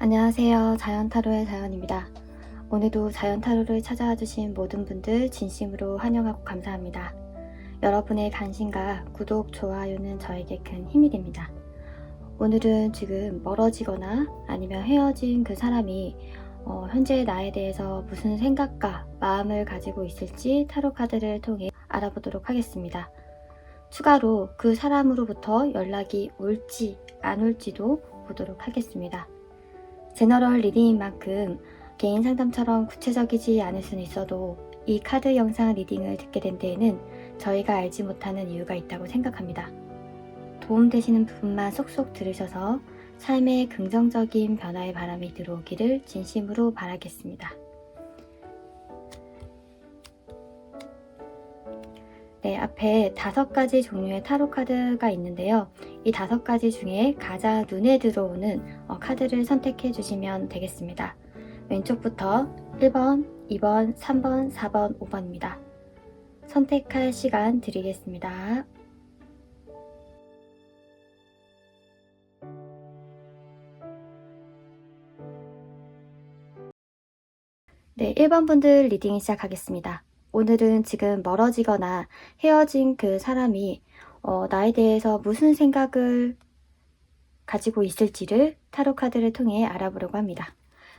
안녕하세요. 자연타로의 자연입니다. 오늘도 자연타로를 찾아와 주신 모든 분들 진심으로 환영하고 감사합니다. 여러분의 관심과 구독, 좋아요는 저에게 큰 힘이 됩니다. 오늘은 지금 멀어지거나 아니면 헤어진 그 사람이 현재 나에 대해서 무슨 생각과 마음을 가지고 있을지 타로 카드를 통해 알아보도록 하겠습니다. 추가로 그 사람으로부터 연락이 올지 안 올지도 보도록 하겠습니다. 제너럴 리딩인 만큼 개인 상담처럼 구체적이지 않을 수는 있어도 이 카드 영상 리딩을 듣게 된 데에는 저희가 알지 못하는 이유가 있다고 생각합니다. 도움되시는 부분만 쏙쏙 들으셔서 삶에 긍정적인 변화의 바람이 들어오기를 진심으로 바라겠습니다. 네, 앞에 5가지 종류의 타로 카드가 있는데요. 이 5가지 중에 가장 눈에 들어오는 카드를 선택해 주시면 되겠습니다. 왼쪽부터 1번, 2번, 3번, 4번, 5번입니다. 선택할 시간 드리겠습니다. 네, 1번 분들 리딩 시작하겠습니다. 오늘은 지금 멀어지거나 헤어진 그 사람이 나에 대해서 무슨 생각을 가지고 있을지를 타로 카드를 통해 알아보려고 합니다.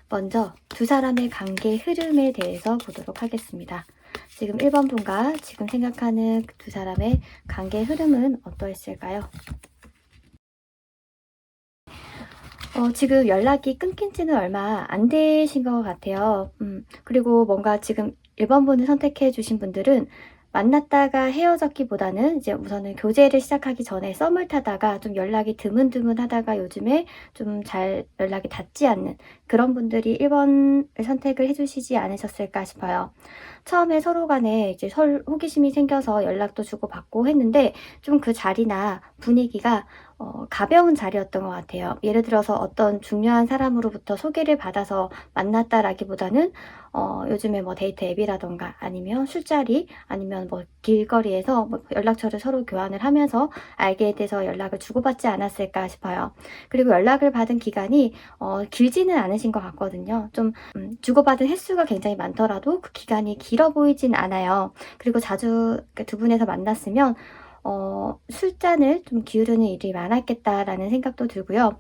먼저 두 사람의 관계 흐름에 대해서 보도록 하겠습니다. 지금 1번 분과 지금 생각하는 두 사람의 관계 흐름은 어떠했을까요? 지금 연락이 끊긴 지는 얼마 안 되신 것 같아요. 그리고 뭔가 지금 1번 분을 선택해 주신 분들은 만났다가 헤어졌기보다는 이제 우선은 교제를 시작하기 전에 썸을 타다가 좀 연락이 드문드문하다가 요즘에 좀 잘 연락이 닿지 않는 그런 분들이 1번을 선택을 해주시지 않으셨을까 싶어요. 처음에 서로 간에 이제 호기심이 생겨서 연락도 주고받고 했는데 좀 그 자리나 분위기가 가벼운 자리였던 것 같아요. 예를 들어서 어떤 중요한 사람으로부터 소개를 받아서 만났다라기보다는 요즘에 뭐 데이트 앱이라던가 아니면 술자리 아니면 뭐 길거리에서 뭐 연락처를 서로 교환을 하면서 알게 돼서 연락을 주고받지 않았을까 싶어요. 그리고 연락을 받은 기간이 길지는 않으신 것 같거든요. 좀 주고받은 횟수가 굉장히 많더라도 그 기간이 길어 보이진 않아요. 그리고 자주 두 분에서 만났으면 술잔을 좀 기울이는 일이 많았겠다라는 생각도 들고요.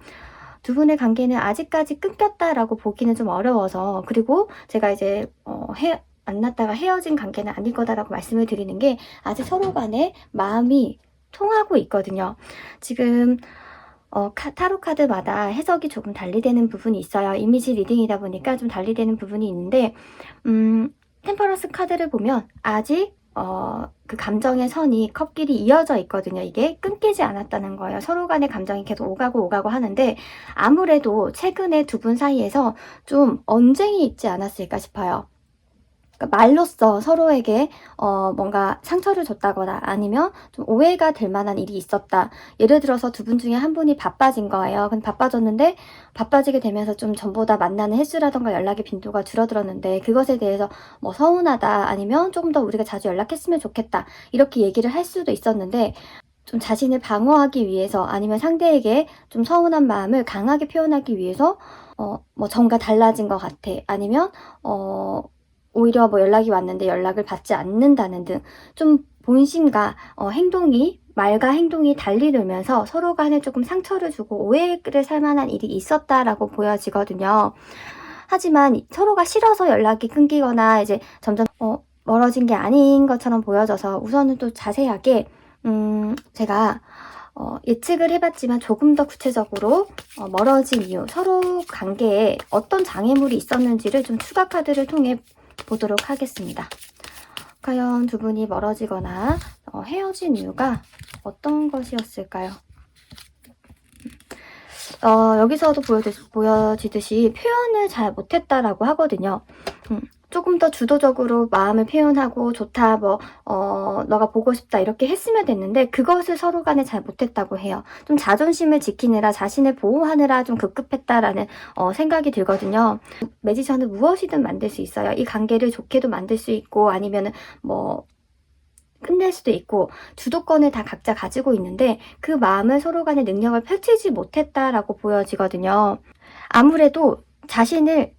두 분의 관계는 아직까지 끊겼다라고 보기는 좀 어려워서, 그리고 제가 이제 만났다가 헤어진 관계는 아닐 거다라고 말씀을 드리는 게 아직 서로 간에 마음이 통하고 있거든요. 지금 타로 카드마다 해석이 조금 달리되는 부분이 있어요. 이미지 리딩이다 보니까 좀 달리되는 부분이 있는데 템퍼런스 카드를 보면 아직 그 감정의 선이 컵길이 이어져 있거든요. 이게 끊기지 않았다는 거예요. 서로 간의 감정이 계속 오가고 하는데 아무래도 최근에 두 분 사이에서 좀 언쟁이 있지 않았을까 싶어요. 그러니까 말로써 서로에게 뭔가 상처를 줬다거나 아니면 좀 오해가 될 만한 일이 있었다. 예를 들어서 두 분 중에 한 분이 바빠진 거예요. 근데 바빠졌는데 바빠지게 되면서 좀 전보다 만나는 횟수라던가 연락의 빈도가 줄어들었는데 그것에 대해서 뭐 서운하다 아니면 조금 더 우리가 자주 연락했으면 좋겠다 이렇게 얘기를 할 수도 있었는데 좀 자신을 방어하기 위해서 아니면 상대에게 좀 서운한 마음을 강하게 표현하기 위해서 뭐 정가 달라진 것 같아 아니면 오히려 뭐 연락이 왔는데 연락을 받지 않는다는 등 좀 본심과 말과 행동이 달리 놀면서 서로 간에 조금 상처를 주고 오해를 살 만한 일이 있었다라고 보여지거든요. 하지만 서로가 싫어서 연락이 끊기거나 이제 점점 멀어진 게 아닌 것처럼 보여져서 우선은 또 자세하게 제가 예측을 해봤지만 조금 더 구체적으로 멀어진 이유, 서로 관계에 어떤 장애물이 있었는지를 좀 추가 카드를 통해 보도록 하겠습니다. 과연 두 분이 멀어지거나 헤어진 이유가 어떤 것이었을까요? 여기서도 보여지듯이 표현을 잘 못했다라고 하거든요. 조금 더 주도적으로 마음을 표현하고 좋다, 너가 보고 싶다 이렇게 했으면 됐는데 그것을 서로 간에 잘 못했다고 해요. 좀 자존심을 지키느라 자신을 보호하느라 좀 급급했다라는 생각이 들거든요. 매지션은 무엇이든 만들 수 있어요. 이 관계를 좋게도 만들 수 있고 아니면은 뭐 끝낼 수도 있고 주도권을 다 각자 가지고 있는데 그 마음을 서로 간의 능력을 펼치지 못했다라고 보여지거든요. 아무래도 자신을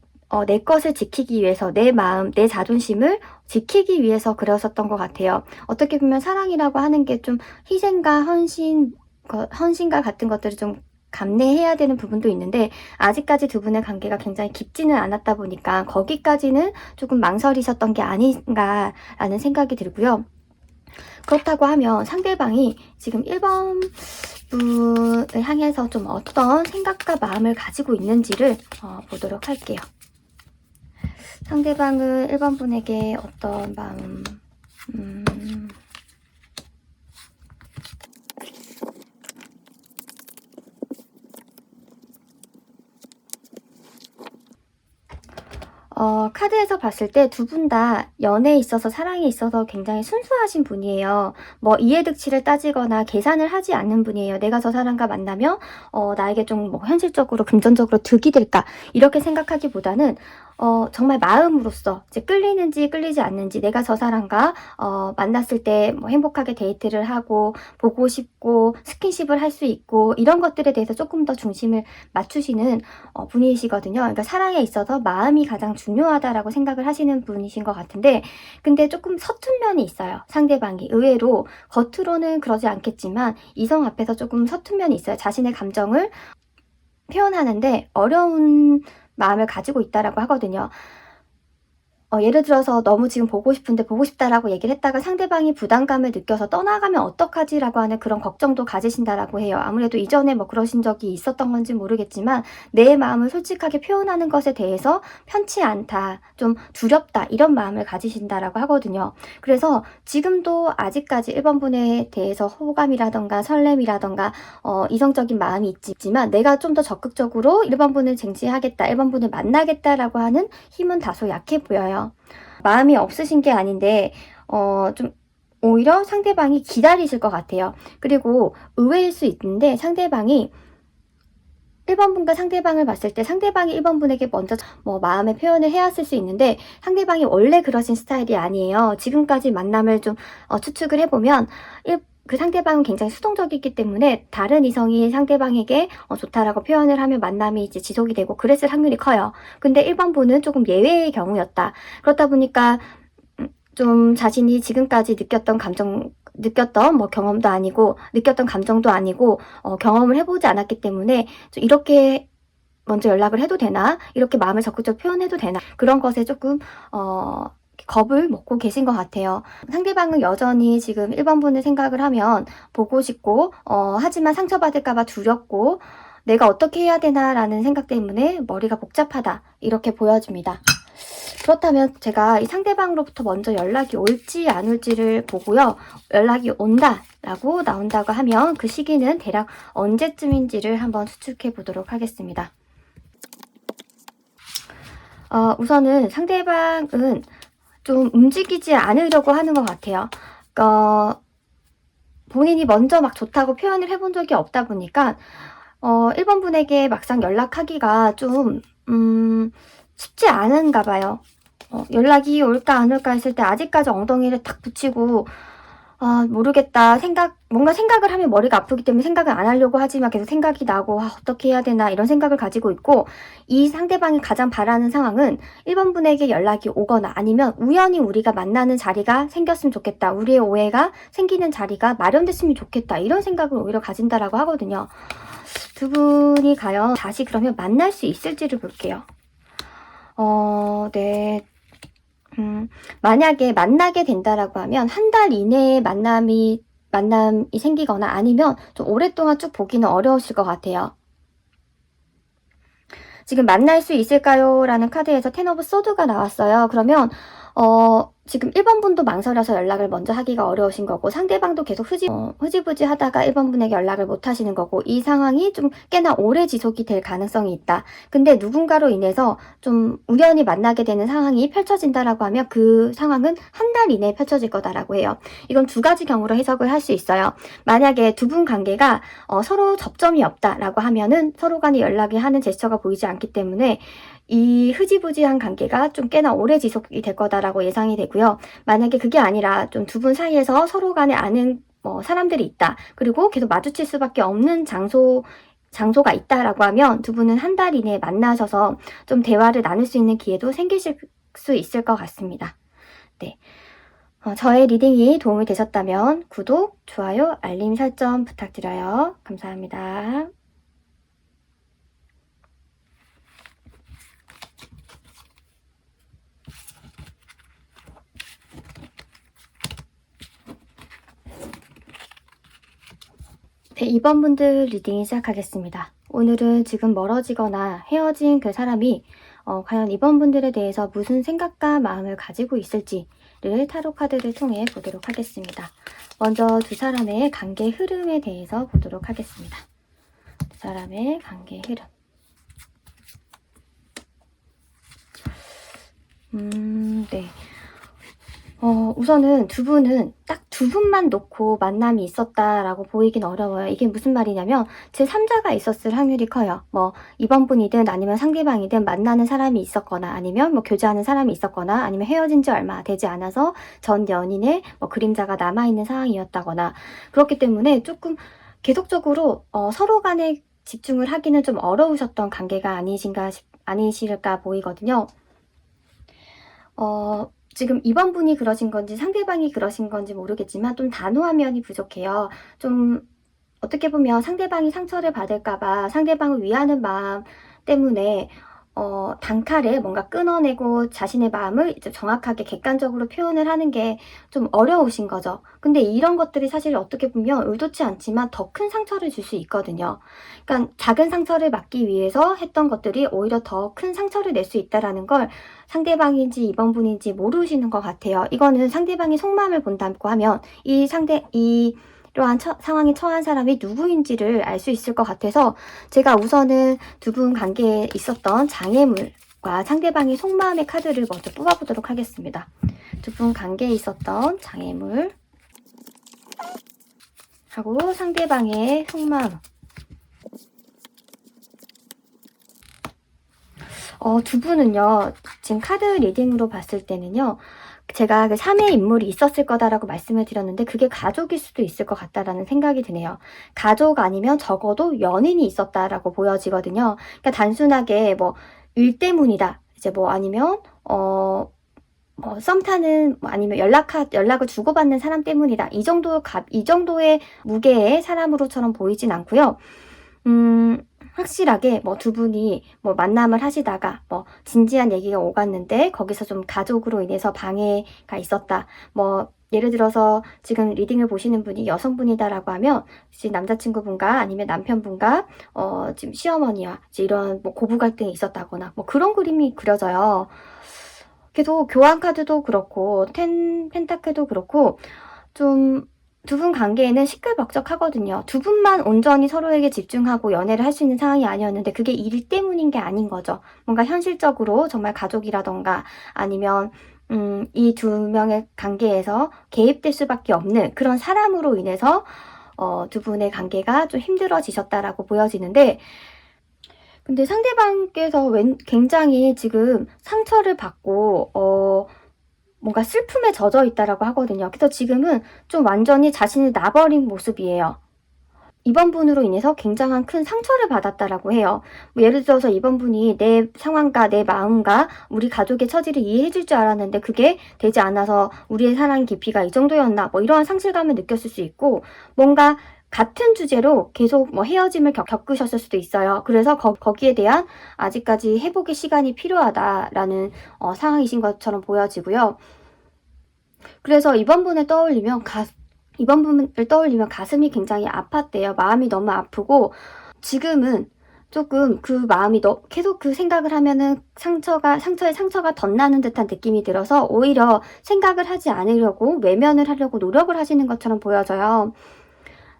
내 것을 지키기 위해서 내 마음, 내 자존심을 지키기 위해서 그러셨던 것 같아요. 어떻게 보면 사랑이라고 하는 게 좀 희생과 헌신과 같은 것들을 좀 감내해야 되는 부분도 있는데 아직까지 두 분의 관계가 굉장히 깊지는 않았다 보니까 거기까지는 조금 망설이셨던 게 아닌가라는 생각이 들고요. 그렇다고 하면 상대방이 지금 1번 분을 향해서 좀 어떤 생각과 마음을 가지고 있는지를 보도록 할게요. 상대방은 1번 분에게 어떤 마음, 카드에서 봤을 때 두 분 다 연애에 있어서 사랑에 있어서 굉장히 순수하신 분이에요. 뭐 이해득치를 따지거나 계산을 하지 않는 분이에요. 내가 저 사람과 만나면 나에게 좀 뭐 현실적으로 금전적으로 득이 될까 이렇게 생각하기보다는 정말 마음으로써 이제 끌리는지 끌리지 않는지 내가 저 사람과 만났을 때 뭐 행복하게 데이트를 하고 보고 싶고 스킨십을 할 수 있고 이런 것들에 대해서 조금 더 중심을 맞추시는 분이시거든요. 그러니까 사랑에 있어서 마음이 가장 중요하다라고 생각을 하시는 분이신 것 같은데 근데 조금 서툰 면이 있어요. 상대방이 의외로 겉으로는 그러지 않겠지만 이성 앞에서 조금 서툰 면이 있어요. 자신의 감정을 표현하는데 어려운 마음을 가지고 있다라고 하거든요. 예를 들어서 너무 지금 보고 싶은데 보고 싶다라고 얘기를 했다가 상대방이 부담감을 느껴서 떠나가면 어떡하지라고 하는 그런 걱정도 가지신다라고 해요. 아무래도 이전에 뭐 그러신 적이 있었던 건지 모르겠지만 내 마음을 솔직하게 표현하는 것에 대해서 편치 않다, 좀 두렵다 이런 마음을 가지신다라고 하거든요. 그래서 지금도 아직까지 1번 분에 대해서 호감이라던가 설렘이라던가 이성적인 마음이 있지만 내가 좀 더 적극적으로 1번 분을 쟁취하겠다, 1번 분을 만나겠다라고 하는 힘은 다소 약해 보여요. 마음이 없으신 게 아닌데 좀 오히려 상대방이 기다리실 것 같아요. 그리고 의외일 수 있는데 상대방이 1번 분과 상대방을 봤을 때 상대방이 1번 분에게 먼저 뭐 마음의 표현을 해왔을 수 있는데 상대방이 원래 그러신 스타일이 아니에요. 지금까지 만남을 좀 추측을 해보면 그 상대방은 굉장히 수동적이기 때문에 다른 이성이 상대방에게 좋다라고 표현을 하면 만남이 이제 지속이 되고 그랬을 확률이 커요. 근데 1번 분은 조금 예외의 경우였다. 그렇다 보니까 좀 자신이 지금까지 느꼈던 뭐 경험도 아니고 느꼈던 감정도 아니고 경험을 해보지 않았기 때문에 좀 이렇게 먼저 연락을 해도 되나? 이렇게 마음을 적극적으로 표현해도 되나? 그런 것에 조금 겁을 먹고 계신 것 같아요. 상대방은 여전히 지금 1번 분을 생각을 하면 보고 싶고 하지만 상처받을까 봐 두렵고 내가 어떻게 해야 되나 라는 생각 때문에 머리가 복잡하다 이렇게 보여집니다. 그렇다면 제가 이 상대방으로부터 먼저 연락이 올지 안 올지를 보고요. 연락이 온다 라고 나온다고 하면 그 시기는 대략 언제쯤인지를 한번 추측해 보도록 하겠습니다. 우선은 상대방은 좀 움직이지 않으려고 하는 것 같아요. 본인이 먼저 막 좋다고 표현을 해본 적이 없다 보니까 1번 분에게 막상 연락하기가 좀 쉽지 않은가 봐요. 연락이 올까 안 올까 했을 때 아직까지 엉덩이를 탁 붙이고 모르겠다. 뭔가 생각을 하면 머리가 아프기 때문에 생각을 안 하려고 하지만 계속 생각이 나고 어떻게 해야 되나 이런 생각을 가지고 있고 이 상대방이 가장 바라는 상황은 1번 분에게 연락이 오거나 아니면 우연히 우리가 만나는 자리가 생겼으면 좋겠다. 우리의 오해가 생기는 자리가 마련됐으면 좋겠다. 이런 생각을 오히려 가진다라고 하거든요. 두 분이 과연 다시 그러면 만날 수 있을지를 볼게요. 네. 만약에 만나게 된다라고 하면 한 달 이내에 만남이 생기거나 아니면 좀 오랫동안 쭉 보기는 어려우실 것 같아요. 지금 만날 수 있을까요? 라는 카드에서 텐 오브 소드가 나왔어요. 그러면 지금 1번 분도 망설여서 연락을 먼저 하기가 어려우신 거고 상대방도 계속 흐지부지 하다가 1번 분에게 연락을 못 하시는 거고 이 상황이 좀 꽤나 오래 지속이 될 가능성이 있다. 근데 누군가로 인해서 좀 우연히 만나게 되는 상황이 펼쳐진다라고 하면 그 상황은 한 달 이내에 펼쳐질 거다라고 해요. 이건 두 가지 경우로 해석을 할 수 있어요. 만약에 두 분 관계가 서로 접점이 없다라고 하면은 서로 간에 연락이 하는 제스처가 보이지 않기 때문에 이 흐지부지한 관계가 좀 꽤나 오래 지속이 될 거다라고 예상이 되고요. 만약에 그게 아니라 좀 두 분 사이에서 서로 간에 아는 사람들이 있다. 그리고 계속 마주칠 수밖에 없는 장소 장소가 있다라고 하면 두 분은 한 달 이내에 만나셔서 좀 대화를 나눌 수 있는 기회도 생기실 수 있을 것 같습니다. 네. 저의 리딩이 도움이 되셨다면 구독, 좋아요, 알림 설정 부탁드려요. 감사합니다. 네, 2번 분들 리딩 시작하겠습니다. 오늘은 지금 멀어지거나 헤어진 그 사람이 과연 2번 분들에 대해서 무슨 생각과 마음을 가지고 있을지를 타로 카드를 통해 보도록 하겠습니다. 먼저 두 사람의 관계 흐름에 대해서 보도록 하겠습니다. 두 사람의 관계 흐름. 네. 우선은 두 분은 딱 두 분만 놓고 만남이 있었다라고 보이긴 어려워요. 이게 무슨 말이냐면 제3자가 있었을 확률이 커요. 뭐 2번 분이든 아니면 상대방이든 만나는 사람이 있었거나 아니면 뭐 교제하는 사람이 있었거나 아니면 헤어진 지 얼마 되지 않아서 전 연인의 뭐 그림자가 남아있는 상황이었다거나 그렇기 때문에 조금 계속적으로 서로 간에 집중을 하기는 좀 어려우셨던 관계가 아니실까 보이거든요. 지금 2번 분이 그러신 건지 상대방이 그러신 건지 모르겠지만 좀 단호한 면이 부족해요. 좀 어떻게 보면 상대방이 상처를 받을까봐 상대방을 위하는 마음 때문에 단칼에 뭔가 끊어내고 자신의 마음을 이제 정확하게 객관적으로 표현을 하는 게 좀 어려우신 거죠. 근데 이런 것들이 사실 어떻게 보면 의도치 않지만 더 큰 상처를 줄 수 있거든요. 그러니까 작은 상처를 막기 위해서 했던 것들이 오히려 더 큰 상처를 낼 수 있다는 걸 상대방인지 2번 분인지 모르시는 것 같아요. 이거는 상대방이 속마음을 본다고 하면 이러한 상황에 처한 사람이 누구인지를 알 수 있을 것 같아서 제가 우선은 두 분 관계에 있었던 장애물과 상대방의 속마음의 카드를 먼저 뽑아보도록 하겠습니다. 두 분 관계에 있었던 장애물 하고 상대방의 속마음. 두 분은요, 지금 카드 리딩으로 봤을 때는요, 제가 그 3의 인물이 있었을 거다라고 말씀을 드렸는데 그게 가족일 수도 있을 것 같다라는 생각이 드네요. 가족 아니면 적어도 연인이 있었다라고 보여지거든요. 그러니까 단순하게 뭐 일 때문이다. 이제 뭐 아니면 뭐 썸 타는 뭐 아니면 연락을 주고받는 사람 때문이다. 이 정도의 무게의 사람으로처럼 보이진 않고요. 확실하게 뭐 두 분이 뭐 만남을 하시다가 뭐 진지한 얘기가 오갔는데 거기서 좀 가족으로 인해서 방해가 있었다. 뭐 예를 들어서 지금 리딩을 보시는 분이 여성분이다라고 하면 이제 남자친구분과 아니면 남편분과 지금 시어머니와 이제 이런 뭐 고부 갈등이 있었다거나 뭐 그런 그림이 그려져요. 계속 교환 카드도 그렇고 펜타클도 그렇고 좀 두 분 관계에는 시끌벅적하거든요. 두 분만 온전히 서로에게 집중하고 연애를 할 수 있는 상황이 아니었는데 그게 일 때문인 게 아닌 거죠. 뭔가 현실적으로 정말 가족이라던가 아니면 이 두 명의 관계에서 개입될 수밖에 없는 그런 사람으로 인해서 두 분의 관계가 좀 힘들어지셨다라고 보여지는데 근데 상대방께서 굉장히 지금 상처를 받고 뭔가 슬픔에 젖어 있다라고 하거든요. 그래서 지금은 좀 완전히 자신을 놔버린 모습이에요. 2번 분으로 인해서 굉장한 큰 상처를 받았다라고 해요. 뭐 예를 들어서 2번 분이 내 상황과 내 마음과 우리 가족의 처지를 이해해 줄 줄 알았는데 그게 되지 않아서 우리의 사랑 깊이가 이 정도였나 뭐 이러한 상실감을 느꼈을 수 있고 뭔가 같은 주제로 계속 뭐 헤어짐을 겪으셨을 수도 있어요. 그래서 거기에 대한 아직까지 회복의 시간이 필요하다라는 상황이신 것처럼 보여지고요. 그래서 이번 분을 떠올리면 가슴이 굉장히 아팠대요. 마음이 너무 아프고 지금은 조금 그 마음이 계속 그 생각을 하면은 상처에 상처가 덧나는 듯한 느낌이 들어서 오히려 생각을 하지 않으려고 외면을 하려고 노력을 하시는 것처럼 보여져요.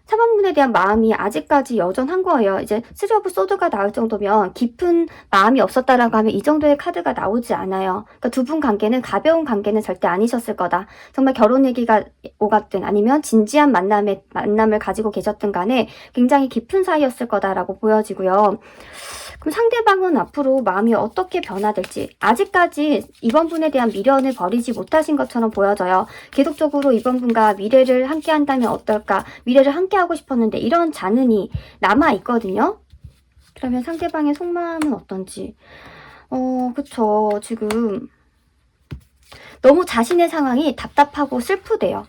3번 분에 대한 마음이 아직까지 여전한 거예요. 이제 3 오브 소드가 나올 정도면 깊은 마음이 없었다라고 하면 이 정도의 카드가 나오지 않아요. 그러니까 두 분 관계는 가벼운 관계는 절대 아니셨을 거다. 정말 결혼 얘기가 오갔든 아니면 진지한 만남을 가지고 계셨든 간에 굉장히 깊은 사이였을 거다라고 보여지고요. 그럼 상대방은 앞으로 마음이 어떻게 변화될지 아직까지 이번 분에 대한 미련을 버리지 못하신 것처럼 보여져요. 계속적으로 이번 분과 미래를 함께 한다면 어떨까? 미래를 함께 하고 싶었는데 이런 잔흔이 남아있거든요. 그러면 상대방의 속마음은 어떤지. 그쵸. 지금 너무 자신의 상황이 답답하고 슬프대요.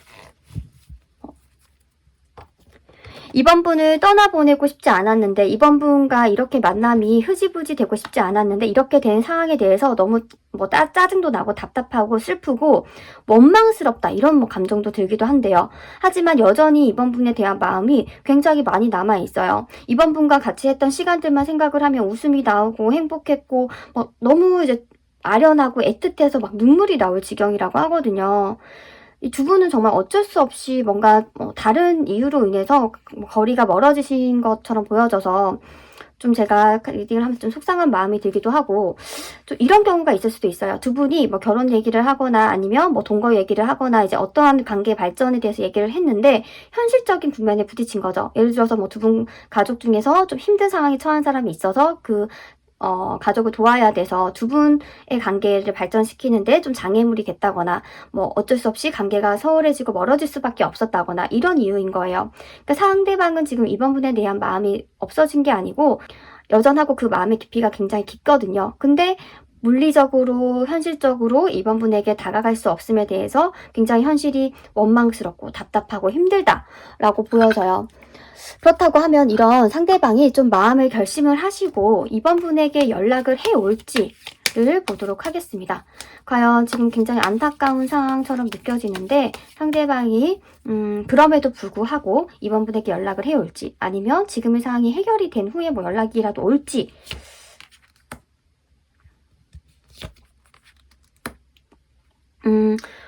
이번 분을 떠나보내고 싶지 않았는데, 이번 분과 이렇게 만남이 흐지부지 되고 싶지 않았는데, 이렇게 된 상황에 대해서 너무 짜증도 나고 답답하고 슬프고 원망스럽다, 이런 감정도 들기도 한데요. 하지만 여전히 이번 분에 대한 마음이 굉장히 많이 남아있어요. 이번 분과 같이 했던 시간들만 생각을 하면 웃음이 나오고 행복했고 너무 이제 아련하고 애틋해서 막 눈물이 나올 지경이라고 하거든요. 이 두 분은 정말 어쩔 수 없이 뭔가 다른 이유로 인해서 거리가 멀어지신 것처럼 보여져서 좀 제가 리딩을 하면서 좀 속상한 마음이 들기도 하고, 좀 이런 경우가 있을 수도 있어요. 두 분이 결혼 얘기를 하거나 아니면 동거 얘기를 하거나 이제 어떠한 관계 발전에 대해서 얘기를 했는데 현실적인 국면에 부딪힌 거죠. 예를 들어서 두 분 가족 중에서 좀 힘든 상황에 처한 사람이 있어서 가족을 도와야 돼서 두 분의 관계를 발전시키는데 좀 장애물이 됐다거나 어쩔 수 없이 관계가 소홀해지고 멀어질 수밖에 없었다거나 이런 이유인 거예요. 그러니까 상대방은 지금 이번 분에 대한 마음이 없어진 게 아니고 여전하고 그 마음의 깊이가 굉장히 깊거든요. 근데 물리적으로 현실적으로 이번 분에게 다가갈 수 없음에 대해서 굉장히 현실이 원망스럽고 답답하고 힘들다라고 보여져요. 그렇다고 하면 이런 상대방이 좀 마음을 결심을 하시고 이번 분에게 연락을 해올지를 보도록 하겠습니다. 과연 지금 굉장히 안타까운 상황처럼 느껴지는데 상대방이 그럼에도 불구하고 이번 분에게 연락을 해올지, 아니면 지금의 상황이 해결이 된 후에 연락이라도 올지.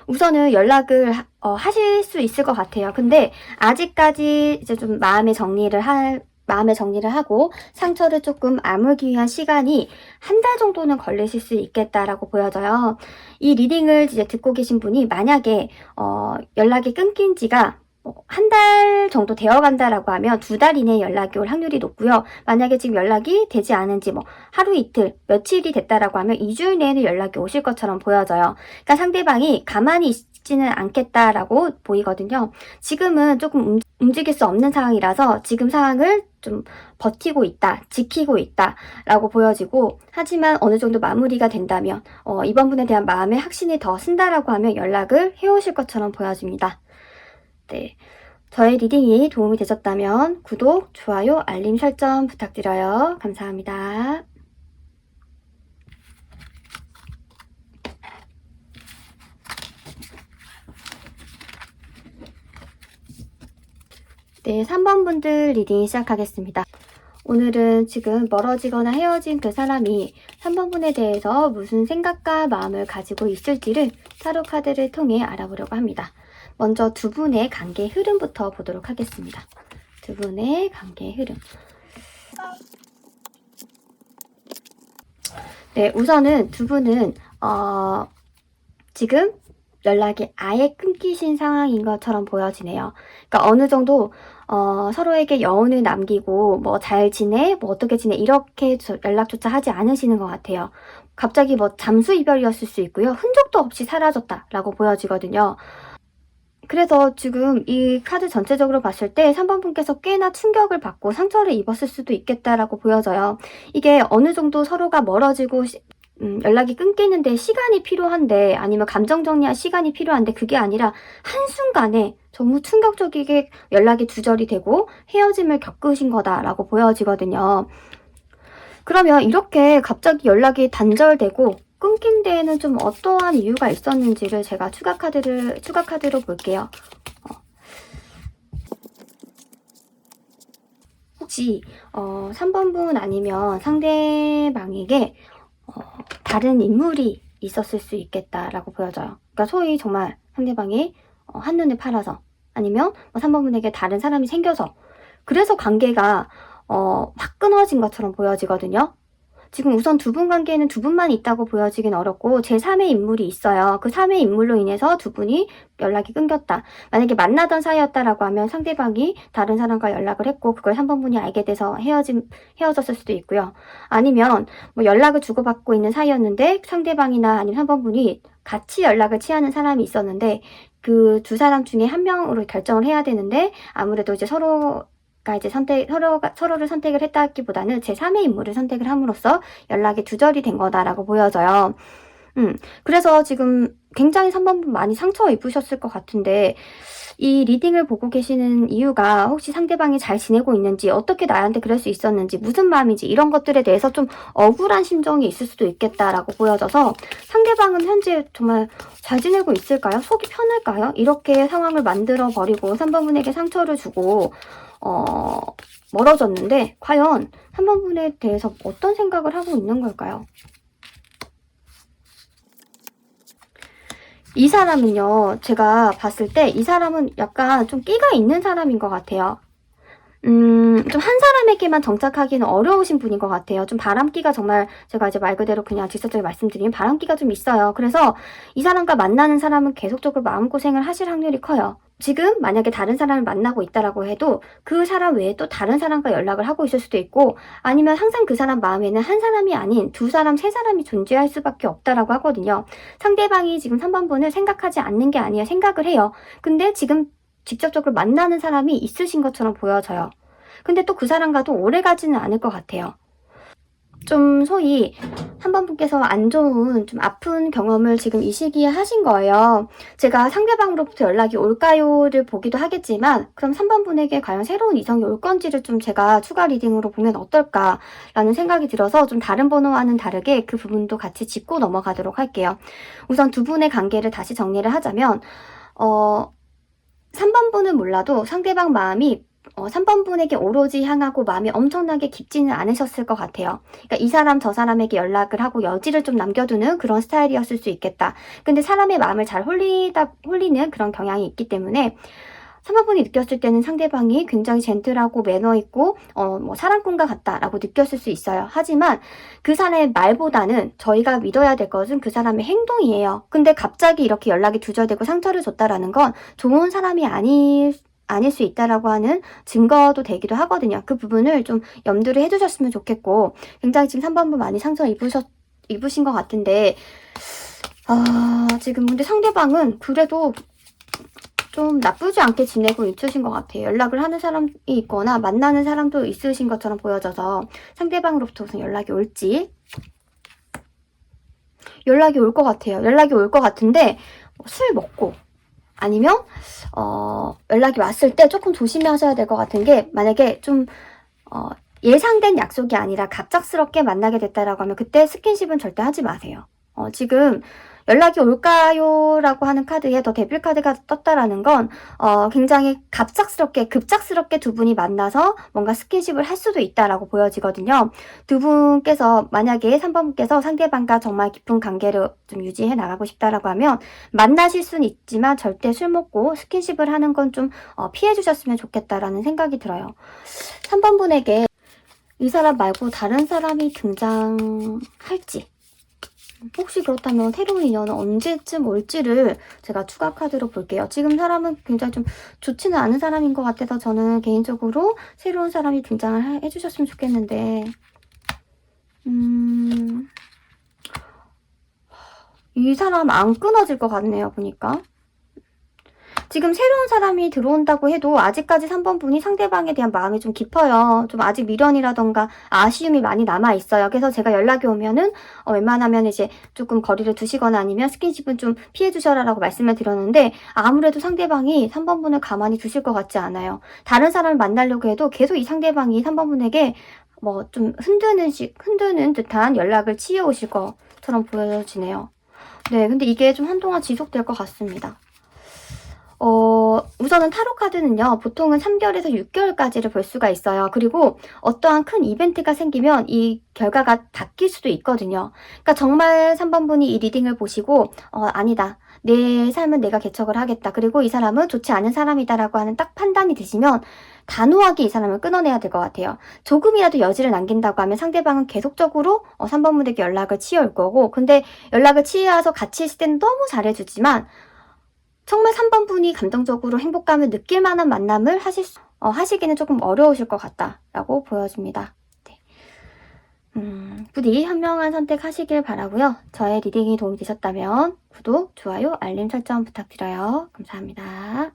우선은 연락을 하실 수 있을 것 같아요. 근데 아직까지 이제 좀 마음의 정리를 하고 상처를 조금 아물기 위한 시간이 한 달 정도는 걸리실 수 있겠다라고 보여져요. 이 리딩을 이제 듣고 계신 분이 만약에 연락이 끊긴 지가 한 달 정도 되어 간다라고 하면 2달 이내에 연락이 올 확률이 높고요. 만약에 지금 연락이 되지 않은 지 하루 이틀, 며칠이 됐다라고 하면 2주일 내에는 연락이 오실 것처럼 보여져요. 그러니까 상대방이 가만히 있지는 않겠다라고 보이거든요. 지금은 조금 움직일 수 없는 상황이라서 지금 상황을 좀 버티고 있다, 지키고 있다라고 보여지고, 하지만 어느 정도 마무리가 된다면 이번 분에 대한 마음의 확신이 더 쓴다라고 하면 연락을 해오실 것처럼 보여집니다. 네, 저의 리딩이 도움이 되셨다면 구독, 좋아요, 알림 설정 부탁드려요. 감사합니다. 네, 3번 분들 리딩 시작하겠습니다. 오늘은 지금 멀어지거나 헤어진 그 사람이 3번 분에 대해서 무슨 생각과 마음을 가지고 있을지를 타로 카드를 통해 알아보려고 합니다. 먼저 두 분의 관계 흐름부터 보도록 하겠습니다. 두 분의 관계 흐름. 네, 우선은 두 분은 지금 연락이 아예 끊기신 상황인 것처럼 보여지네요. 그러니까 어느 정도 서로에게 여운을 남기고 잘 지내? 어떻게 지내? 이렇게 연락조차 하지 않으시는 것 같아요. 갑자기 잠수 이별이었을 수 있고요. 흔적도 없이 사라졌다라고 보여지거든요. 그래서 지금 이 카드 전체적으로 봤을 때 3번 분께서 꽤나 충격을 받고 상처를 입었을 수도 있겠다라고 보여져요. 이게 어느 정도 서로가 멀어지고 연락이 끊기는데 시간이 필요한데, 아니면 감정 정리할 시간이 필요한데, 그게 아니라 한순간에 너무 충격적이게 연락이 두절이 되고 헤어짐을 겪으신 거다라고 보여지거든요. 그러면 이렇게 갑자기 연락이 단절되고 끊긴 데에는 좀 어떠한 이유가 있었는지를 제가 추가 카드로 볼게요. 혹시 3번 분 아니면 상대방에게 다른 인물이 있었을 수 있겠다라고 보여져요. 그러니까 소위 정말 상대방이 한눈에 팔아서, 아니면 3번 분에게 다른 사람이 생겨서, 그래서 관계가 확 끊어진 것처럼 보여지거든요. 지금 우선 두 분 관계에는 두 분만 있다고 보여지긴 어렵고 제3의 인물이 있어요. 그 3의 인물로 인해서 두 분이 연락이 끊겼다. 만약에 만나던 사이였다라고 하면 상대방이 다른 사람과 연락을 했고 그걸 3번 분이 알게 돼서 헤어졌을 수도 있고요. 아니면 연락을 주고받고 있는 사이였는데 상대방이나 아니면 3번 분이 같이 연락을 취하는 사람이 있었는데 그 두 사람 중에 한 명으로 결정을 해야 되는데 아무래도 이제 서로 이제 서로를 선택을 했다기보다는 제3의 인물을 선택을 함으로써 연락이 두절이 된 거다라고 보여져요. 그래서 지금 굉장히 3번분 많이 상처 입으셨을 것 같은데, 이 리딩을 보고 계시는 이유가 혹시 상대방이 잘 지내고 있는지, 어떻게 나한테 그럴 수 있었는지, 무슨 마음인지 이런 것들에 대해서 좀 억울한 심정이 있을 수도 있겠다라고 보여져서, 상대방은 현재 정말 잘 지내고 있을까요? 속이 편할까요? 이렇게 상황을 만들어 버리고 3번분에게 상처를 주고 멀어졌는데, 과연 3번분에 대해서 어떤 생각을 하고 있는 걸까요? 이 사람은요, 제가 봤을 때 이 사람은 약간 좀 끼가 있는 사람인 것 같아요. 좀 한 사람에게만 정착하기는 어려우신 분인 것 같아요. 좀 바람기가 정말, 제가 이제 말 그대로 그냥 직접적으로 말씀드리면 바람기가 좀 있어요. 그래서 이 사람과 만나는 사람은 계속적으로 마음고생을 하실 확률이 커요. 지금 만약에 다른 사람을 만나고 있다라고 해도 그 사람 외에 또 다른 사람과 연락을 하고 있을 수도 있고, 아니면 항상 그 사람 마음에는 한 사람이 아닌 두 사람, 세 사람이 존재할 수밖에 없다라고 하거든요. 상대방이 지금 3번분을 생각하지 않는 게 아니에요. 생각을 해요. 근데 지금 직접적으로 만나는 사람이 있으신 것처럼 보여져요. 근데 또 그 사람과도 오래 가지는 않을 것 같아요. 좀 소위 3번분께서 안 좋은, 좀 아픈 경험을 지금 이 시기에 하신 거예요. 제가 상대방으로부터 연락이 올까요를 보기도 하겠지만, 그럼 3번분에게 과연 새로운 이성이 올 건지를 좀 제가 추가 리딩으로 보면 어떨까라는 생각이 들어서 좀 다른 번호와는 다르게 그 부분도 같이 짚고 넘어가도록 할게요. 우선 두 분의 관계를 다시 정리를 하자면, 3번분은 몰라도 상대방 마음이 3번분에게 오로지 향하고 마음이 엄청나게 깊지는 않으셨을 것 같아요. 그러니까 이 사람 저 사람에게 연락을 하고 여지를 좀 남겨두는 그런 스타일이었을 수 있겠다. 근데 사람의 마음을 잘 홀리는 그런 경향이 있기 때문에 3번분이 느꼈을 때는 상대방이 굉장히 젠틀하고 매너 있고 사랑꾼과 같다라고 느꼈을 수 있어요. 하지만 그 사람의 말보다는 저희가 믿어야 될 것은 그 사람의 행동이에요. 근데 갑자기 이렇게 연락이 두절되고 상처를 줬다라는 건 좋은 사람이 아닐 수 있다라고 하는 증거도 되기도 하거든요. 그 부분을 좀 염두를 해주셨으면 좋겠고, 굉장히 지금 3번분 많이 상처 입으신 것 같은데, 지금 근데 상대방은 그래도 좀 나쁘지 않게 지내고 있으신 것 같아요. 연락을 하는 사람이 있거나 만나는 사람도 있으신 것처럼 보여져서 상대방으로부터 무슨 연락이 올지, 연락이 올 것 같아요. 연락이 올 것 같은데 술 먹고, 아니면 연락이 왔을 때 조금 조심하셔야 될 것 같은 게, 만약에 좀 예상된 약속이 아니라 갑작스럽게 만나게 됐다라고 하면 그때 스킨십은 절대 하지 마세요. 지금 연락이 올까요? 라고 하는 카드에 더 데빌 카드가 떴다라는 건 굉장히 급작스럽게 두 분이 만나서 뭔가 스킨십을 할 수도 있다라고 보여지거든요. 두 분께서 만약에 3번분께서 상대방과 정말 깊은 관계를 좀 유지해 나가고 싶다라고 하면 만나실 수는 있지만 절대 술 먹고 스킨십을 하는 건 좀 피해 주셨으면 좋겠다라는 생각이 들어요. 3번분에게 이 사람 말고 다른 사람이 등장할지, 혹시 그렇다면 새로운 인연은 언제쯤 올지를 제가 추가 카드로 볼게요. 지금 사람은 굉장히 좀 좋지는 않은 사람인 것 같아서 저는 개인적으로 새로운 사람이 등장을 해주셨으면 좋겠는데, 이 사람 안 끊어질 것 같네요, 보니까. 지금 새로운 사람이 들어온다고 해도 아직까지 3번분이 상대방에 대한 마음이 좀 깊어요. 좀 아직 미련이라던가 아쉬움이 많이 남아있어요. 그래서 제가 연락이 오면은 웬만하면 이제 조금 거리를 두시거나 아니면 스킨십은 좀 피해주셔라라고 말씀을 드렸는데, 아무래도 상대방이 3번분을 가만히 두실 것 같지 않아요. 다른 사람을 만나려고 해도 계속 이 상대방이 3번분에게 뭐 좀 흔드는 듯한 연락을 취해오실 것처럼 보여지네요. 네, 근데 이게 좀 한동안 지속될 것 같습니다. 우선은 타로 카드는요, 보통은 3개월에서 6개월까지를 볼 수가 있어요. 그리고 어떠한 큰 이벤트가 생기면 이 결과가 바뀔 수도 있거든요. 그러니까 정말 3번분이 이 리딩을 보시고, 아니다, 내 삶은 내가 개척을 하겠다, 그리고 이 사람은 좋지 않은 사람이다라고 하는 딱 판단이 드시면 단호하게 이 사람을 끊어내야 될 것 같아요. 조금이라도 여지를 남긴다고 하면 상대방은 계속적으로 3번분에게 연락을 취해올 거고, 근데 연락을 취해와서 같이 있을 때는 너무 잘해주지만 정말 3번분이 감정적으로 행복감을 느낄 만한 만남을 하시기는 조금 어려우실 것 같다라고 보여집니다. 네. 부디 현명한 선택 하시길 바라고요. 저의 리딩이 도움이 되셨다면 구독, 좋아요, 알림 설정 부탁드려요. 감사합니다.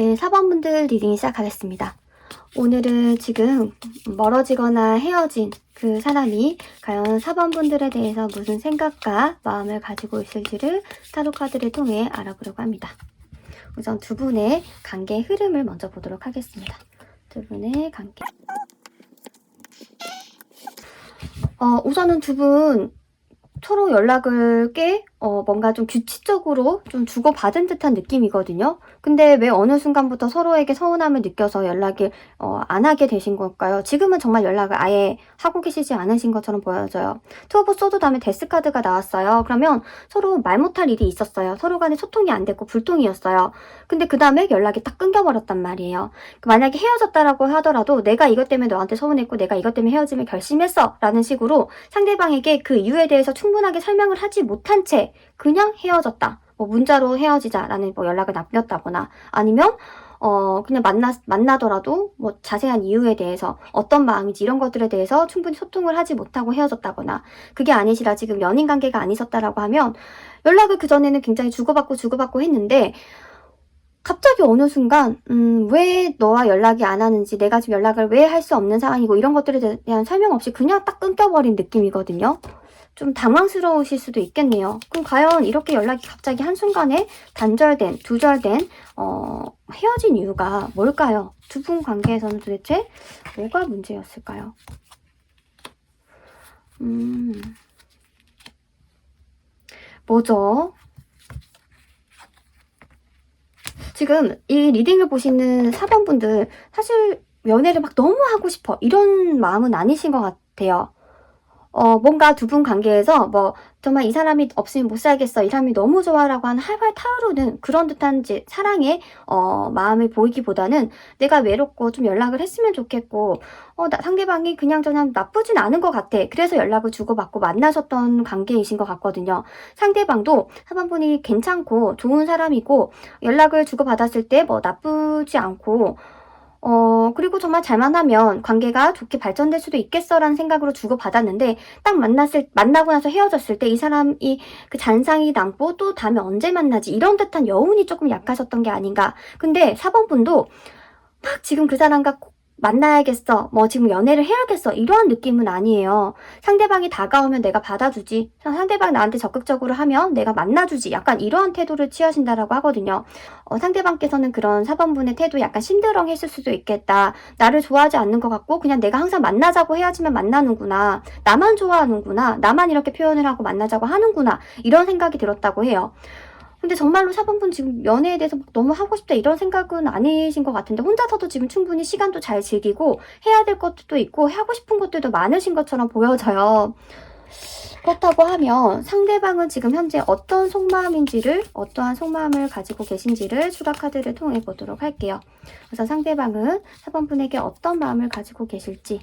네, 4번분들 리딩 시작하겠습니다. 오늘은 지금 멀어지거나 헤어진 그 사람이 과연 4번분들에 대해서 무슨 생각과 마음을 가지고 있을지를 타로 카드를 통해 알아보려고 합니다. 우선 두 분의 관계 흐름을 먼저 보도록 하겠습니다. 두 분의 관계. 우선은 두 분 서로 연락을 꽤 뭔가 좀 규칙적으로 좀 주고받은 듯한 느낌이거든요. 근데 왜 어느 순간부터 서로에게 서운함을 느껴서 연락을 안 하게 되신 걸까요? 지금은 정말 연락을 아예 하고 계시지 않으신 것처럼 보여져요. 투 오브 소드 다음에 데스 카드가 나왔어요. 그러면 서로 말 못할 일이 있었어요. 서로 간에 소통이 안 됐고 불통이었어요. 근데 그 다음에 연락이 딱 끊겨버렸단 말이에요. 만약에 헤어졌다라고 하더라도 내가 이것 때문에 너한테 서운했고 내가 이것 때문에 헤어짐을 결심했어 라는 식으로 상대방에게 그 이유에 대해서 충분하게 설명을 하지 못한 채 그냥 헤어졌다. 뭐 문자로 헤어지자라는 뭐 연락을 남겼다거나 아니면 그냥 만나더라도 뭐 자세한 이유에 대해서 어떤 마음인지 이런 것들에 대해서 충분히 소통을 하지 못하고 헤어졌다거나 그게 아니시라 지금 연인 관계가 아니셨다라고 하면 연락을 그전에는 굉장히 주고받고 했는데 갑자기 어느 순간 왜 너와 연락이 안 하는지 내가 지금 연락을 왜 할 수 없는 상황이고 이런 것들에 대한 설명 없이 그냥 딱 끊겨버린 느낌이거든요. 좀 당황스러우실 수도 있겠네요. 그럼 과연 이렇게 연락이 갑자기 한순간에 단절된, 두절된 헤어진 이유가 뭘까요? 두 분 관계에서는 도대체 뭐가 문제였을까요? 뭐죠? 지금 이 리딩을 보시는 4번분들 사실 연애를 막 너무 하고 싶어 이런 마음은 아니신 것 같아요. 뭔가 두 분 관계에서 뭐 정말 이 사람이 없으면 못 살겠어 이 사람이 너무 좋아라고 하는 활활 타오르는 그런 듯한 이제 사랑의 마음을 보이기보다는 내가 외롭고 좀 연락을 했으면 좋겠고 상대방이 그냥 나쁘진 않은 것 같아. 그래서 연락을 주고받고 만나셨던 관계이신 것 같거든요. 상대방도 4번분이 괜찮고 좋은 사람이고 연락을 주고받았을 때 뭐 나쁘지 않고 그리고 정말 잘만 하면 관계가 좋게 발전될 수도 있겠어라는 생각으로 주고받았는데 딱 만나고 나서 헤어졌을 때 이 사람이 그 잔상이 남고 또 다음에 언제 만나지 이런 듯한 여운이 조금 약하셨던 게 아닌가. 근데 4번분도 막 지금 그 사람과 만나야겠어, 뭐 지금 연애를 해야겠어 이러한 느낌은 아니에요. 상대방이 다가오면 내가 받아주지, 상대방이 나한테 적극적으로 하면 내가 만나주지, 약간 이러한 태도를 취하신다라고 하거든요. 상대방께서는 그런 4번분의 태도 약간 심드렁했을 수도 있겠다. 나를 좋아하지 않는 것 같고 그냥 내가 항상 만나자고 해야지만 만나는구나, 나만 좋아하는구나, 나만 이렇게 표현을 하고 만나자고 하는구나 이런 생각이 들었다고 해요. 근데 정말로 4번분 지금 연애에 대해서 너무 하고 싶다 이런 생각은 아니신 것 같은데 혼자서도 지금 충분히 시간도 잘 즐기고 해야 될 것도 있고 하고 싶은 것들도 많으신 것처럼 보여져요. 그렇다고 하면 상대방은 지금 현재 어떤 속마음인지를, 어떠한 속마음을 가지고 계신지를 추가 카드를 통해 보도록 할게요. 그래서 상대방은 4번분에게 어떤 마음을 가지고 계실지.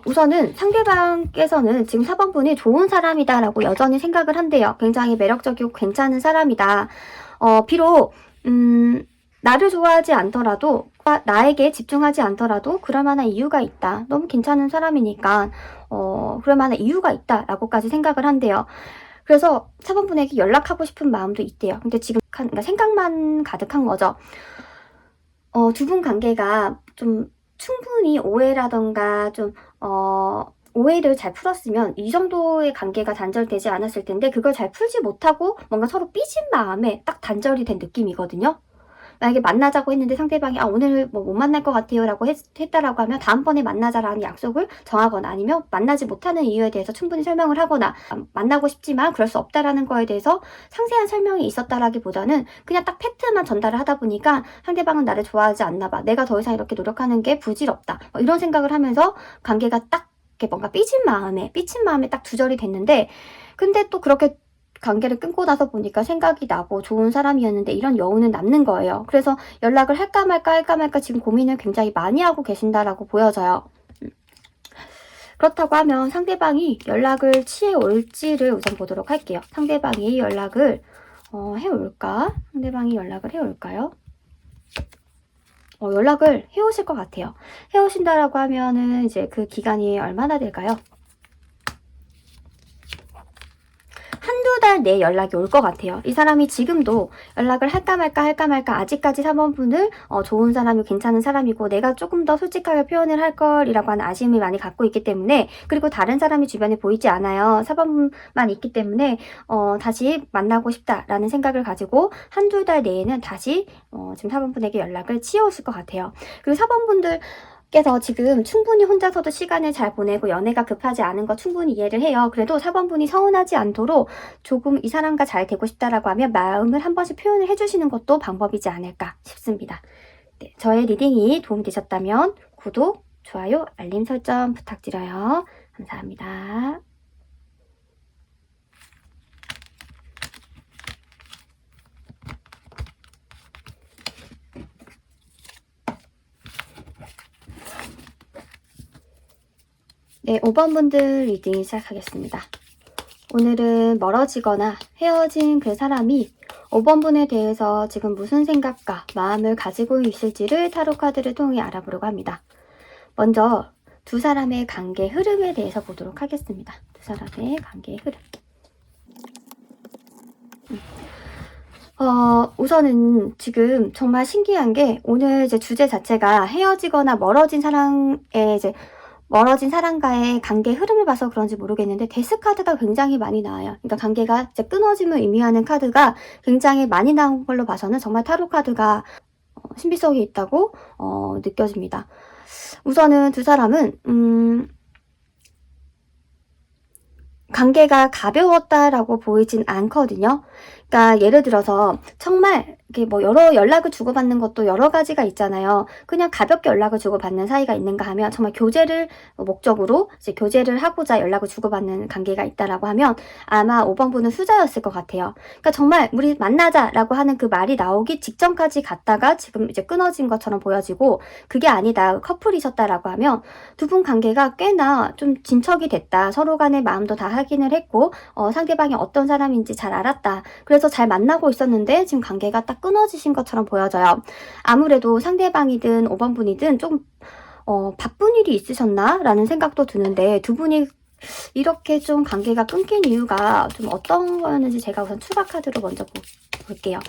우선은 상대방께서는 지금 4번분이 좋은 사람이다라고 여전히 생각을 한대요. 굉장히 매력적이고 괜찮은 사람이다. 비록 나를 좋아하지 않더라도 나에게 집중하지 않더라도 그럴 만한 이유가 있다. 너무 괜찮은 사람이니까 그럴 만한 이유가 있다라고까지 생각을 한대요. 그래서 4번분에게 연락하고 싶은 마음도 있대요. 근데 지금 그러니까 생각만 가득한 거죠. 두 분 관계가 좀 충분히 오해라던가 좀 오해를 잘 풀었으면 이 정도의 관계가 단절되지 않았을 텐데 그걸 잘 풀지 못하고 뭔가 서로 삐진 마음에 딱 단절이 된 느낌이거든요. 만약에 만나자고 했는데 상대방이 오늘 뭐 못 만날 것 같아요 라고 했다라고 하면 다음번에 만나자라는 약속을 정하거나 아니면 만나지 못하는 이유에 대해서 충분히 설명을 하거나 만나고 싶지만 그럴 수 없다라는 거에 대해서 상세한 설명이 있었다라기보다는 그냥 딱 팩트만 전달을 하다 보니까 상대방은 나를 좋아하지 않나 봐, 내가 더 이상 이렇게 노력하는 게 부질없다, 이런 생각을 하면서 관계가 딱 이렇게 뭔가 삐친 마음에 딱 두절이 됐는데, 근데 또 그렇게 관계를 끊고 나서 보니까 생각이 나고 좋은 사람이었는데 이런 여운은 남는 거예요. 그래서 연락을 할까 말까 지금 고민을 굉장히 많이 하고 계신다라고 보여져요. 그렇다고 하면 상대방이 연락을 취해올지를 우선 보도록 할게요. 상대방이 연락을 해올까? 상대방이 연락을 해올까요? 연락을 해오실 것 같아요. 해오신다라고 하면은 이제 그 기간이 얼마나 될까요? 한두 달 내에 연락이 올 것 같아요. 이 사람이 지금도 연락을 할까 말까 아직까지 4번분을 좋은 사람이 괜찮은 사람이고 내가 조금 더 솔직하게 표현을 할 걸이라고 하는 아쉬움이 많이 갖고 있기 때문에, 그리고 다른 사람이 주변에 보이지 않아요. 4번분만 있기 때문에 다시 만나고 싶다라는 생각을 가지고 한두 달 내에는 다시 지금 4번분에게 연락을 치우실 것 같아요. 그리고 4번분들 께서 지금 충분히 혼자서도 시간을 잘 보내고 연애가 급하지 않은 거 충분히 이해를 해요. 그래도 4번분이 서운하지 않도록 조금 이 사람과 잘 되고 싶다라고 하면 마음을 한 번씩 표현을 해주시는 것도 방법이지 않을까 싶습니다. 네, 저의 리딩이 도움되셨다면 구독, 좋아요, 알림 설정 부탁드려요. 감사합니다. 네, 5번분들 리딩 시작하겠습니다. 오늘은 멀어지거나 헤어진 그 사람이 5번분에 대해서 지금 무슨 생각과 마음을 가지고 있을지를 타로 카드를 통해 알아보려고 합니다. 먼저 두 사람의 관계 흐름에 대해서 보도록 하겠습니다. 두 사람의 관계 흐름. 우선은 지금 정말 신기한 게, 오늘 이제 주제 자체가 헤어지거나 멀어진 사람과의 관계 흐름을 봐서 그런지 모르겠는데 데스 카드가 굉장히 많이 나와요. 그러니까 관계가 이제 끊어짐을 의미하는 카드가 굉장히 많이 나온 걸로 봐서는 정말 타로 카드가 신비성이 있다고 느껴집니다. 우선은 두 사람은 관계가 가벼웠다라고 보이진 않거든요. 그러니까 예를 들어서 정말 이렇게 뭐 여러 연락을 주고받는 것도 여러 가지가 있잖아요. 그냥 가볍게 연락을 주고받는 사이가 있는가 하면, 정말 교제를 목적으로 이제 교제를 하고자 연락을 주고받는 관계가 있다라고 하면 아마 5번분은 후자였을 것 같아요. 그러니까 정말 우리 만나자라고 하는 그 말이 나오기 직전까지 갔다가 지금 이제 끊어진 것처럼 보여지고, 그게 아니다 커플이셨다라고 하면 두 분 관계가 꽤나 좀 진척이 됐다. 서로 간의 마음도 다 확인을 했고 상대방이 어떤 사람인지 잘 알았다. 그래서 잘 만나고 있었는데 지금 관계가 딱 끊어지신 것처럼 보여져요. 아무래도 상대방이든 5번분이든 좀 바쁜 일이 있으셨나? 라는 생각도 드는데, 두 분이 이렇게 좀 관계가 끊긴 이유가 좀 어떤 거였는지 제가 우선 추가 카드로 먼저 볼게요.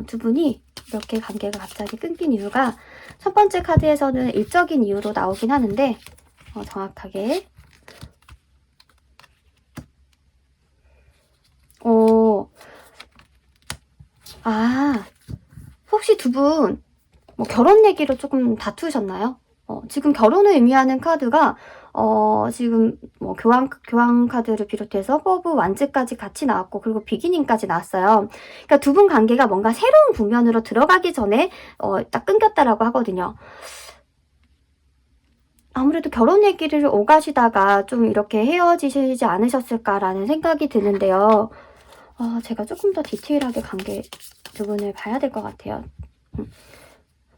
두 분이 이렇게 관계가 갑자기 끊긴 이유가, 첫 번째 카드에서는 일적인 이유로 나오긴 하는데 정확하게 혹시 두 분 뭐 결혼 얘기로 조금 다투셨나요? 지금 결혼을 의미하는 카드가 지금 뭐 교황 카드를 비롯해서 허브 완즈까지 같이 나왔고, 그리고 비기닝까지 나왔어요. 그러니까 두 분 관계가 뭔가 새로운 국면으로 들어가기 전에 딱 끊겼다라고 하거든요. 아무래도 결혼 얘기를 오가시다가 좀 이렇게 헤어지시지 않으셨을까라는 생각이 드는데요. 제가 조금 더 디테일하게 관계 부분을 봐야 될 것 같아요.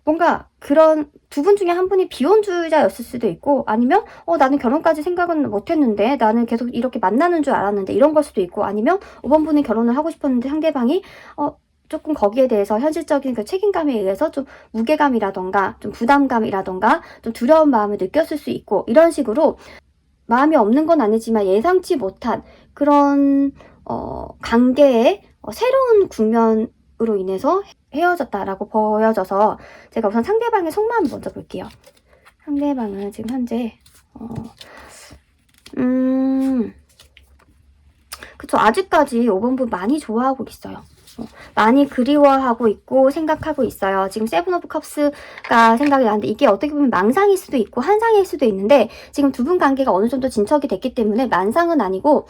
뭔가 그런 두 분 중에 한 분이 비혼주의자였을 수도 있고, 아니면 나는 결혼까지 생각은 못했는데 나는 계속 이렇게 만나는 줄 알았는데 이런 걸 수도 있고, 아니면 5번분이 결혼을 하고 싶었는데 상대방이 조금 거기에 대해서 현실적인 그 책임감에 의해서 좀 무게감이라던가 좀 부담감이라던가 좀 두려운 마음을 느꼈을 수 있고, 이런 식으로 마음이 없는 건 아니지만 예상치 못한 그런 관계의 새로운 국면으로 인해서 헤어졌다라고 보여져서, 제가 우선 상대방의 속마음을 먼저 볼게요. 상대방은 지금 현재 그쵸, 아직까지 5번분 많이 좋아하고 있어요. 많이 그리워하고 있고 생각하고 있어요. 지금 세븐 오브 컵스가 생각이 나는데, 이게 어떻게 보면 망상일 수도 있고 환상일 수도 있는데, 지금 두 분 관계가 어느 정도 진척이 됐기 때문에 만상은 아니고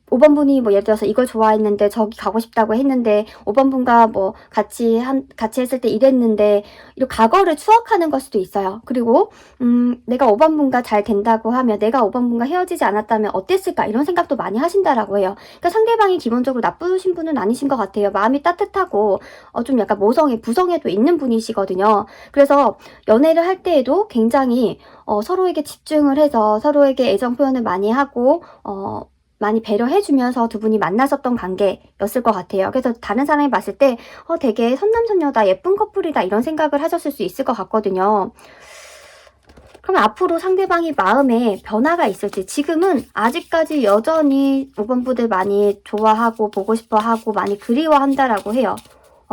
5번분이 뭐 예를 들어서 이걸 좋아했는데 저기 가고 싶다고 했는데 5번분과 뭐 같이 했을 때 이랬는데, 이런 과거를 추억하는 걸 수도 있어요. 그리고 내가 5번분과 잘 된다고 하면, 내가 5번분과 헤어지지 않았다면 어땠을까, 이런 생각도 많이 하신다라고 해요. 그러니까 상대방이 기본적으로 나쁘신 분은 아니신 것 같아요. 마음이 따뜻하고 좀 약간 부성애도 있는 분이시거든요. 그래서 연애를 할 때에도 굉장히 서로에게 집중을 해서 서로에게 애정 표현을 많이 하고 많이 배려해주면서 두 분이 만나셨던 관계였을 것 같아요. 그래서 다른 사람이 봤을 때 되게 선남선녀다, 예쁜 커플이다, 이런 생각을 하셨을 수 있을 것 같거든요. 그럼 앞으로 상대방이 마음에 변화가 있을지, 지금은 아직까지 여전히 5번 분들 많이 좋아하고 보고 싶어 하고 많이 그리워한다라고 해요.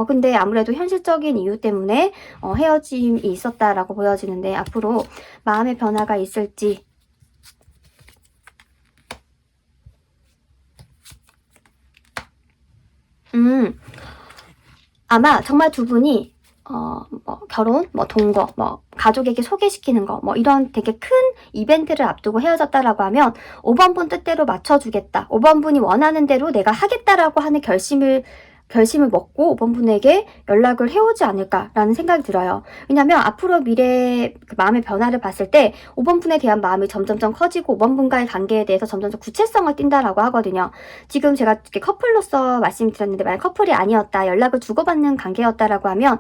근데 아무래도 현실적인 이유 때문에 헤어짐이 있었다라고 보여지는데, 앞으로 마음의 변화가 있을지. 아마 정말 두 분이 뭐 결혼, 뭐 동거, 뭐 가족에게 소개시키는 거, 뭐 이런 되게 큰 이벤트를 앞두고 헤어졌다라고 하면 5번 분 뜻대로 맞춰주겠다, 5번 분이 원하는 대로 내가 하겠다라고 하는 결심을 먹고 5번 분에게 연락을 해오지 않을까라는 생각이 들어요. 왜냐면 앞으로 미래 그 마음의 변화를 봤을 때 5번 분에 대한 마음이 점점점 커지고 5번 분과의 관계에 대해서 점점점 구체성을 띈다라고 하거든요. 지금 제가 이렇게 커플로서 말씀드렸는데, 만약 커플이 아니었다, 연락을 주고받는 관계였다라고 하면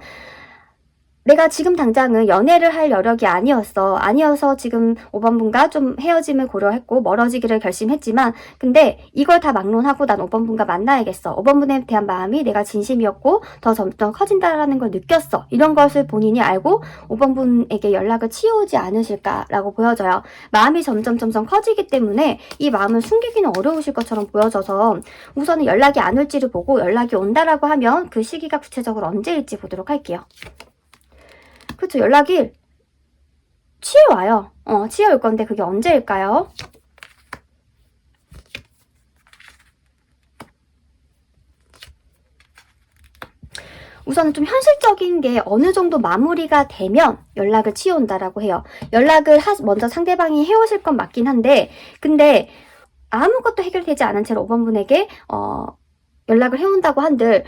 내가 지금 당장은 연애를 할 여력이 아니어서 지금 5번 분과 좀 헤어짐을 고려했고 멀어지기를 결심했지만, 근데 이걸 다 막론하고 난 5번 분과 만나야겠어, 5번 분에 대한 마음이 내가 진심이었고 더 점점 커진다라는 걸 느꼈어, 이런 것을 본인이 알고 5번 분에게 연락을 치우지 않으실까라고 보여져요. 마음이 점점 커지기 때문에 이 마음을 숨기기는 어려우실 것처럼 보여져서, 우선은 연락이 안 올지를 보고 연락이 온다라고 하면 그 시기가 구체적으로 언제일지 보도록 할게요. 그쵸, 연락이 치여와요. 치여올 건데 그게 언제일까요? 우선은 좀 현실적인 게 어느 정도 마무리가 되면 연락을 치워온다라고 해요. 연락을 먼저 상대방이 해오실 건 맞긴 한데, 근데 아무것도 해결되지 않은 채로 5번 분에게 연락을 해온다고 한들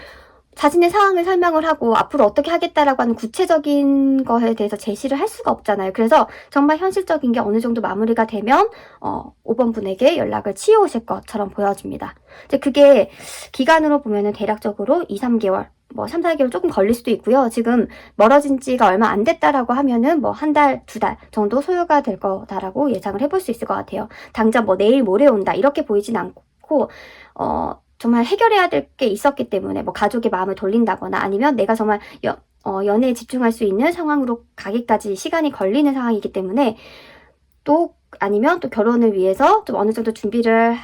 자신의 상황을 설명을 하고 앞으로 어떻게 하겠다라고 하는 구체적인 거에 대해서 제시를 할 수가 없잖아요. 그래서 정말 현실적인 게 어느 정도 마무리가 되면 5번 분에게 연락을 치우실 것처럼 보여집니다. 이제 그게 기간으로 보면은 대략적으로 2, 3개월, 뭐 3, 4개월 조금 걸릴 수도 있고요. 지금 멀어진 지가 얼마 안 됐다라고 하면은 뭐 한 달, 2달 정도 소요가 될 거다라고 예상을 해볼 수 있을 것 같아요. 당장 뭐 내일 모레 온다 이렇게 보이진 않고, 정말 해결해야 될 게 있었기 때문에, 뭐 가족의 마음을 돌린다거나 아니면 내가 정말 연애에 집중할 수 있는 상황으로 가기까지 시간이 걸리는 상황이기 때문에, 또 아니면 또 결혼을 위해서 좀 어느 정도 준비를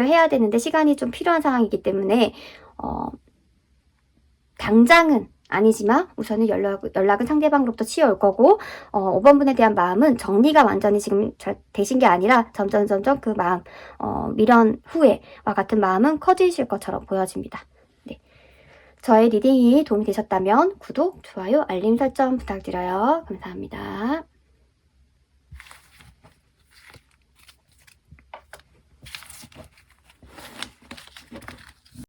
해야 되는데 시간이 좀 필요한 상황이기 때문에 당장은 아니지만 우선은 연락은 상대방으로부터 치여올 거고, 5번 분에 대한 마음은 정리가 완전히 지금 되신 게 아니라 점점 그 마음, 미련 후회와 같은 마음은 커지실 것처럼 보여집니다. 네. 저의 리딩이 도움이 되셨다면 구독, 좋아요, 알림 설정 부탁드려요. 감사합니다.